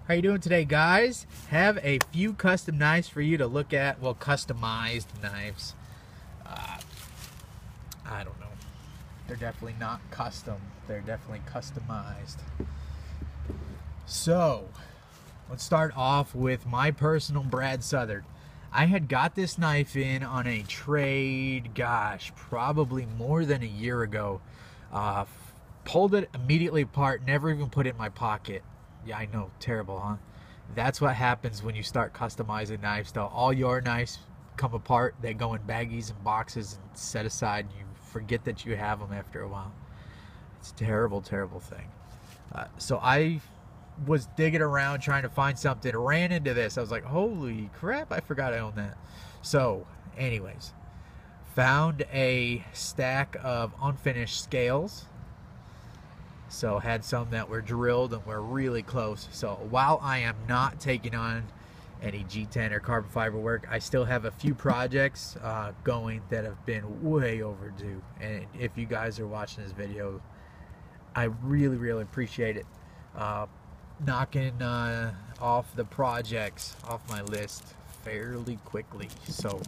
How you doing today, guys? Have a few custom knives for you to look at. Well, customized knives. I don't know. They're definitely not custom. They're definitely customized. So, let's start off with my personal Brad Southard. I had got this knife in on a trade, gosh, probably more than a year ago. Pulled it immediately apart, never even put it in my pocket. Yeah, I know, terrible, huh? That's what happens when you start customizing knives, though. All your knives come apart, they go in baggies and boxes and set aside, and you forget that you have them after a while. It's a terrible, terrible thing. So I was digging around trying to find something, ran into this. I was like, holy crap, I forgot I owned that. So, anyways, found a stack of unfinished scales. So had some that were drilled and were really close. So while I am not taking on any G10 or carbon fiber work, I still have a few projects going that have been way overdue. And if you guys are watching this video, I really, really appreciate it. Knocking off the projects off my list fairly quickly. So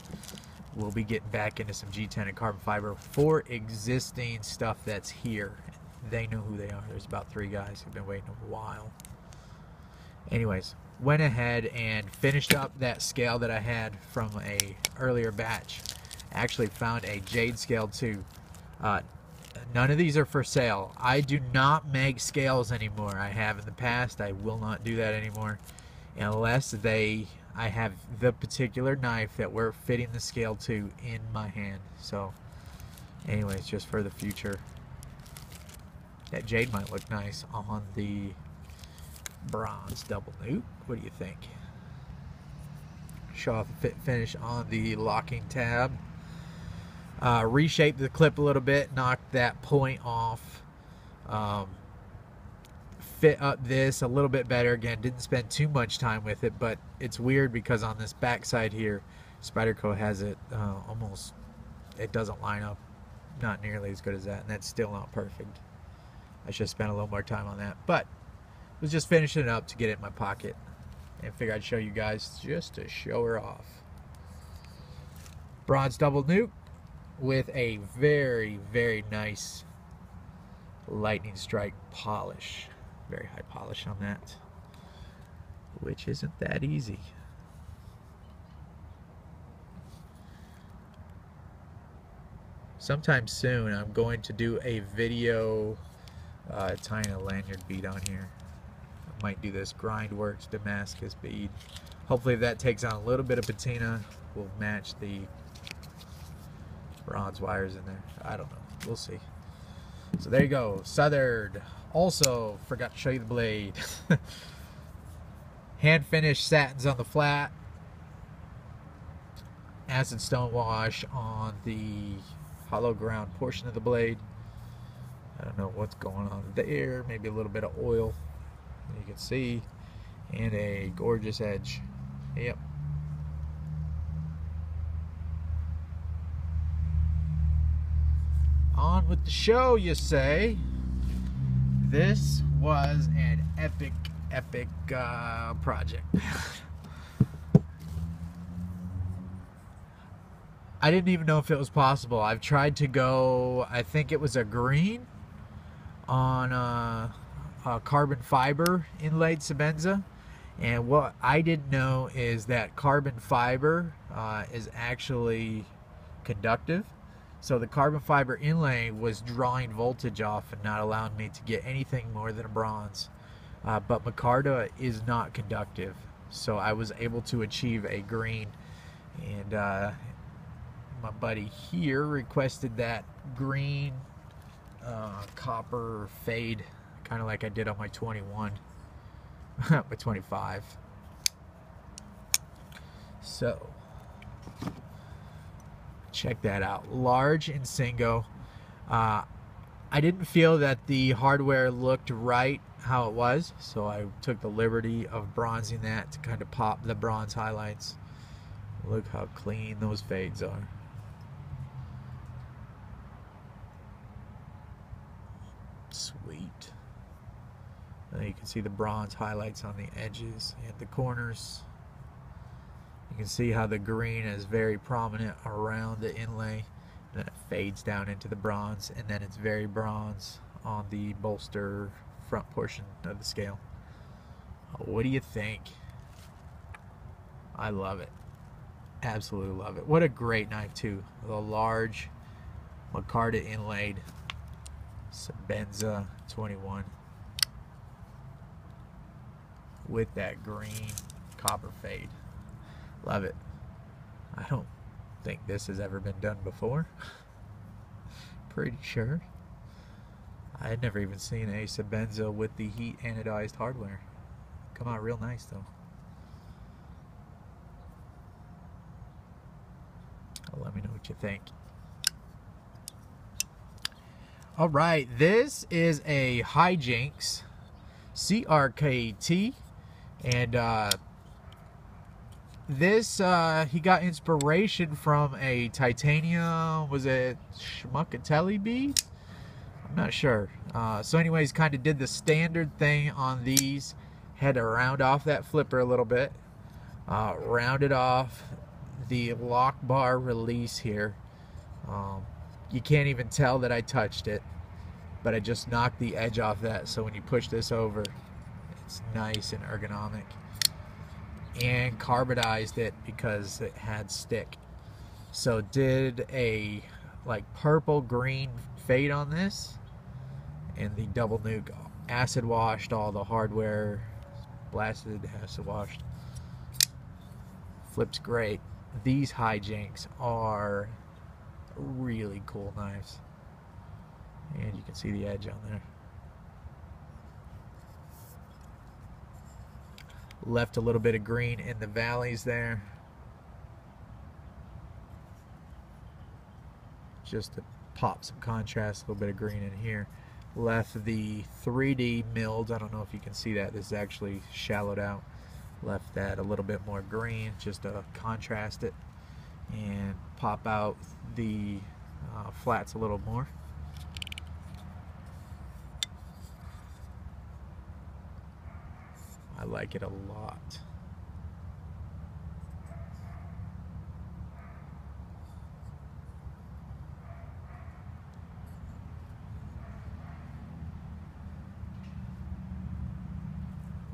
we'll be getting back into some G10 and carbon fiber for existing stuff that's here. They know who they are. There's about 3 guys who've been waiting a while. Anyways, went ahead and finished up that scale that I had from a earlier batch. Actually found a jade scale too. None of these are for sale. I do not make scales anymore. I have in the past. I will not do that anymore unless I have the particular knife that we're fitting the scale to in my hand. So anyways, just for the future. That jade might look nice on the bronze double nuke. What do you think? Show off the fit finish on the locking tab. Reshaped the clip a little bit, knocked that point off. Fit up this a little bit better. Again, didn't spend too much time with it, but it's weird because on this back side here, Spyderco has it almost, it doesn't line up, not nearly as good as that, and that's still not perfect. I should have spent a little more time on that, but I was just finishing it up to get it in my pocket and figured I'd show you guys just to show her off. Bronze double nuke with a very, very nice lightning strike polish. Very high polish on that, which isn't that easy. Sometime soon I'm going to do a video tying a lanyard bead on here. I might do this Grindworks Damascus bead. Hopefully if that takes on a little bit of patina, we'll match the bronze wires in there. I don't know. We'll see. So there you go. Southard. Also, forgot to show you the blade. Hand finished satins on the flat. Acid stone wash on the hollow ground portion of the blade. I don't know what's going on there. Maybe a little bit of oil, you can see, and a gorgeous edge. Yep. On with the show, you say. This was an epic project. I didn't even know if it was possible. I've tried to go, I think it was a green on a carbon fiber inlaid Sabenza, and what I didn't know is that carbon fiber is actually conductive. So the carbon fiber inlay was drawing voltage off and not allowing me to get anything more than a bronze. But micarta is not conductive, so I was able to achieve a green. And my buddy here requested that green copper fade, kind of like I did on my 21, my 25. So check that out. Large Insingo. I didn't feel that the hardware looked right how it was, so I took the liberty of bronzing that to kind of pop the bronze highlights. Look how clean those fades are. Sweet. You can see the bronze highlights on the edges and the corners. You can see how the green is very prominent around the inlay. And then it fades down into the bronze, and then it's very bronze on the bolster front portion of the scale. What do you think? I love it. Absolutely love it. What a great knife too. The large micarta inlaid Sebenza 21 with that green copper fade. Love it. I don't think this has ever been done before. Pretty sure. I had never even seen a Sebenza with the heat anodized hardware. Come out real nice though. Let me know what you think. All right, this is a Hi-Jinx CRKT, and this he got inspiration from a titanium, was it Schmuckatelli bead? I'm not sure. So anyways, kind of did the standard thing on these. Had to round off that flipper a little bit, rounded off the lock bar release here. You can't even tell that I touched it, but I just knocked the edge off that, so when you push this over, it's nice and ergonomic. And carbonized it because it had stick. So did a like purple green fade on this, and the double nuke acid washed all the hardware, blasted, acid washed. Flips great. These Hi-Jinx are really cool knives, and you can see the edge on there. Left a little bit of green in the valleys there, just to pop some contrast. A little bit of green in here. Left the 3D milled, I don't know if you can see that, this is actually shallowed out. Left that a little bit more green just to contrast it and pop out the flats a little more. I like it a lot.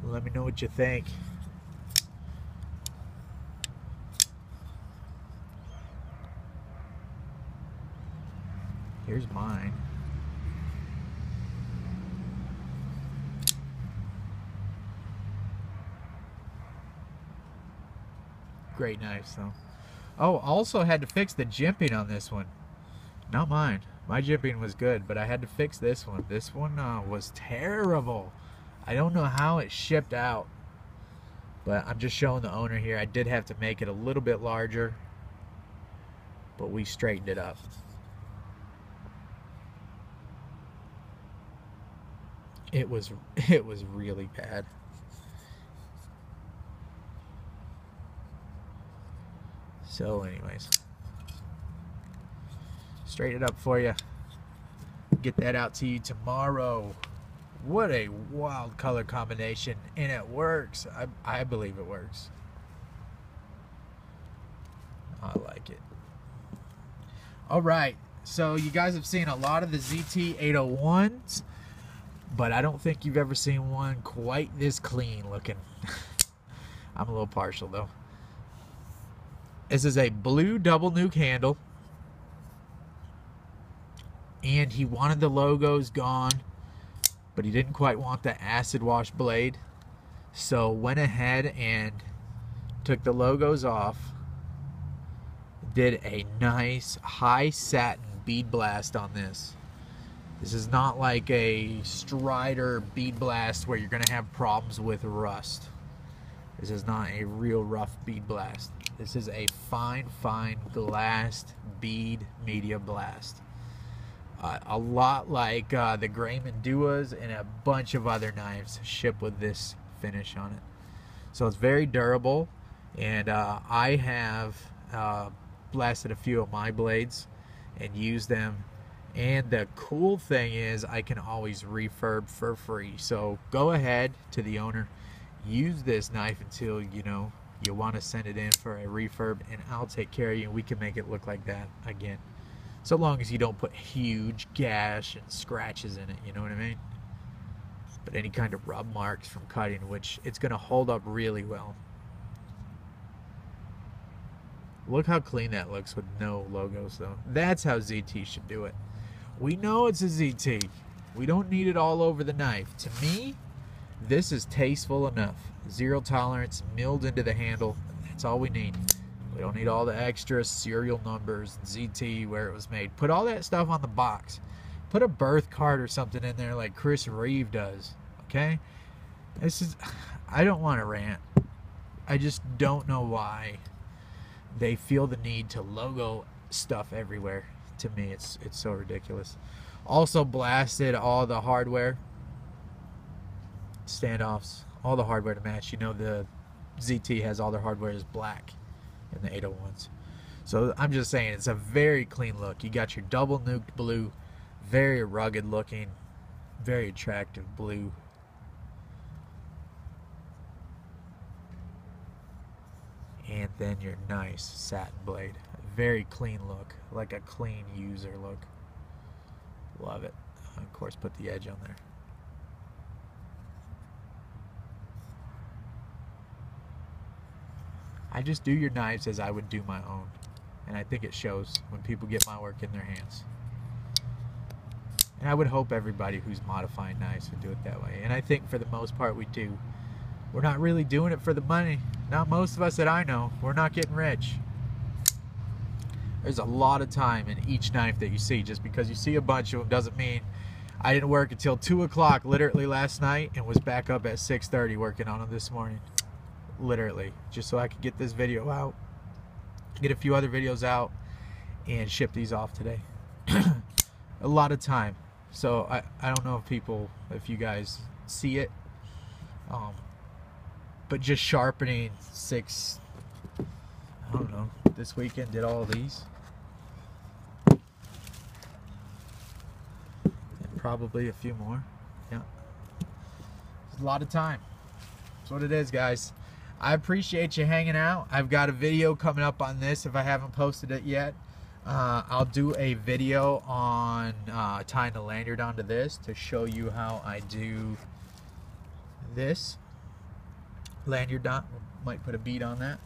Let me know what you think. Here's mine. Great knives though. Oh, also had to fix the jimping on this one. Not mine. My jimping was good, but I had to fix this one. This one was terrible. I don't know how it shipped out, but I'm just showing the owner here. I did have to make it a little bit larger, but we straightened it up. It was really bad. So anyways, straighten it up for you. Get that out to you tomorrow. What a wild color combination, and it works. I believe it works. I like it. All right, so you guys have seen a lot of the ZT-801s, but I don't think you've ever seen one quite this clean looking. I'm a little partial though. This is a blue double nuke handle, and he wanted the logos gone, but he didn't quite want the acid wash blade, so went ahead and took the logos off, did a nice high satin bead blast on this. This is not like a Strider bead blast where you're going to have problems with rust. This is not a real rough bead blast. This is a fine glassed bead media blast. A lot like the Grayman Duas and a bunch of other knives ship with this finish on it. So it's very durable, and I have blasted a few of my blades and used them And the cool thing is I can always refurb for free. So go ahead to the owner, use this knife until you know you want to send it in for a refurb, and I'll take care of you and we can make it look like that again. So long as you don't put huge gash and scratches in it, you know what I mean? But any kind of rub marks from cutting, which it's going to hold up really well. Look how clean that looks with no logos though. That's how ZT should do it. We know it's a ZT. We don't need it all over the knife. To me, this is tasteful enough. Zero tolerance, milled into the handle. That's all we need. We don't need all the extra serial numbers and ZT where it was made. Put all that stuff on the box. Put a birth card or something in there like Chris Reeve does. Okay? This is, I don't want to rant. I just don't know why they feel the need to logo stuff everywhere. To me, it's so ridiculous. Also blasted all the hardware, standoffs, all the hardware to match. You know, the ZT has all their hardware is black in the 801s. So I'm just saying, it's a very clean look. You got your double nuked blue, very rugged looking, very attractive blue. And then your nice satin blade. A very clean look, like a clean user look. Love it. Of course, put the edge on there. I just do your knives as I would do my own. And I think it shows when people get my work in their hands. And I would hope everybody who's modifying knives would do it that way. And I think for the most part we do. We're not really doing it for the money. Not most of us that I know. We're not getting rich. There's a lot of time in each knife that you see. Just because you see a bunch of them doesn't mean. I didn't work until 2 o'clock literally last night and was back up at 6:30 working on them this morning. Literally. Just so I could get this video out. Get a few other videos out and ship these off today. A lot of time. So I don't know if you guys see it. But just sharpening 6, I don't know, this weekend did all of these. And probably a few more. Yeah. It's a lot of time. That's what it is, guys. I appreciate you hanging out. I've got a video coming up on this if I haven't posted it yet. I'll do a video on tying the lanyard onto this to show you how I do this. Lanyard dot, might put a bead on that.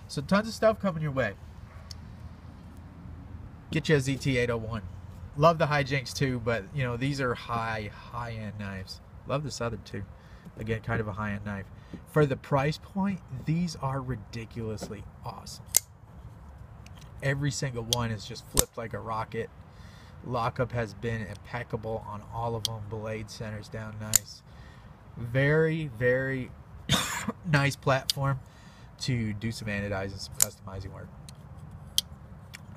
So tons of stuff coming your way. Get you a ZT-801. Love the Hi-Jinx too, but you know, these are high-end knives. Love the Southard too. Again, kind of a high-end knife. For the price point, these are ridiculously awesome. Every single one is just flipped like a rocket. Lockup has been impeccable on all of them. Blade centers down nice. Very, very nice platform to do some anodizing, some customizing work.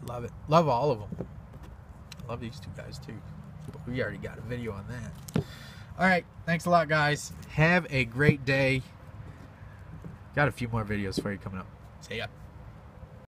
Love it. Love all of them. Love these two guys too. But we already got a video on that. Alright, thanks a lot, guys. Have a great day. Got a few more videos for you coming up. See ya.